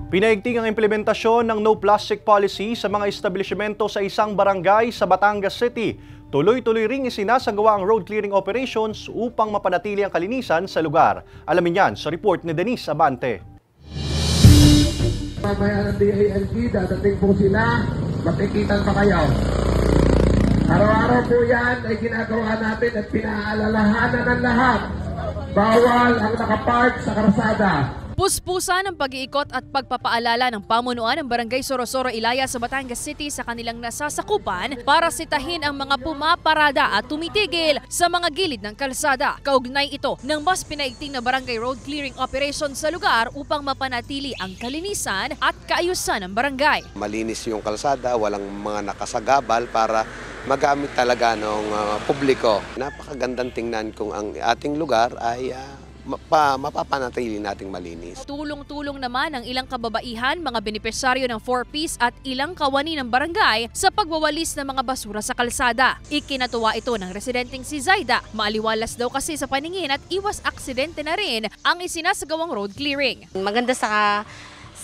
Pinaigting ang implementasyon ng no plastic policy sa mga establishmento sa isang barangay sa Batangas City. Tuloy-tuloy ring isinasagawa ang road clearing operations upang mapanatili ang kalinisan sa lugar. Alamin yan sa report ni Denise Abante. Mamaya ng DILG, dadating po sila, matikitan pa kayo. Araw-araw po yan ay ginagawa natin at pinaalalahanan ng lahat. Bawal ang nakapark sa karsada. Puspusan ang pag-iikot at pagpapaalala ng pamunuan ng Barangay Sorosoro, Ilaya sa Batangas City sa kanilang nasasakupan para sitahin ang mga pumaparada at tumitigil sa mga gilid ng kalsada. Kaugnay ito ng mas pinaigting na barangay road clearing operation sa lugar upang mapanatili ang kalinisan at kaayusan ng barangay. Malinis yung kalsada, walang mga nakasagabal para magamit talaga ng publiko. Napakagandang tingnan kung ang ating lugar ay mapapanatili nating malinis. Tulong-tulong naman ang ilang kababaihan, mga benepisyaryo ng 4Ps at ilang kawani ng barangay sa pagwawalis ng mga basura sa kalsada. Ikinatuwa ito ng residenteng si Zaida. Maaliwalas daw kasi sa paningin at iwas aksidente na rin ang isinasagawang road clearing. Maganda sa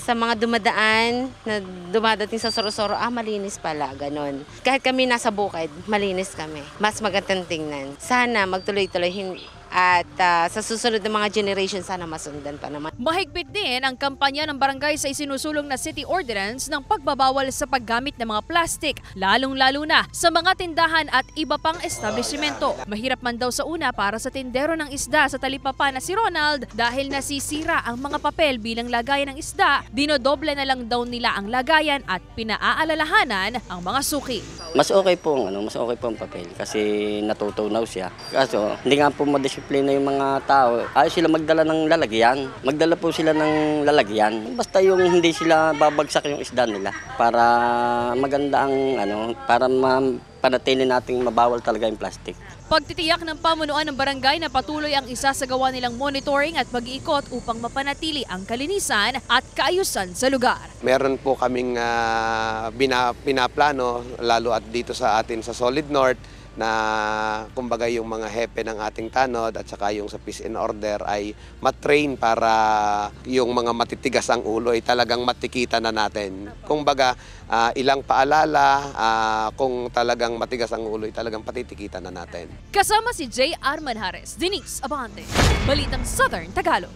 mga dumadaan na dumadating sa Sorosoro, malinis pala, ganon. Kahit kami nasa bukid, malinis kami. Mas magandang tingnan. Sana magtuloy-tuloy at sa susunod na mga generation sana masundan pa naman. Mahigpit din ang kampanya ng barangay sa isinusulong na city ordinance ng pagbabawal sa paggamit ng mga plastic, lalong-lalo na sa mga tindahan at iba pang establishmento. Mahirap man daw sa una para sa tindero ng isda sa Talipapa na si Ronald dahil nasisira ang mga papel bilang lagayan ng isda, dinodoble na lang daw nila ang lagayan at pinaaalalahanan ang mga suki. Mas okay po ang papel kasi natutunaw siya. Kaso hindi nga po madisiplina yung mga tao. Ayaw sila magdala ng lalagyan. Magdala po sila ng lalagyan. Basta yung hindi sila babagsak yung isda nila para maganda ang para panatili nating mabawal talaga yung plastic. Pagtitiyak ng pamunuan ng barangay na patuloy ang isasagawa nilang monitoring at pag-iikot upang mapanatili ang kalinisan at kaayusan sa lugar. Meron po kaming pinaplano, lalo at dito sa atin sa Solid North, na kumbaga yung mga hepe ng ating tanod at saka yung sa peace and order ay matrain para yung mga matitigas ang ulo ay talagang matikita na natin. Kumbaga ilang paalala, kung talagang matigas ang ulo ay talagang patitikita na natin. Kasama si J. Arman Harris, Denise Abante, Balitang Southern Tagalog.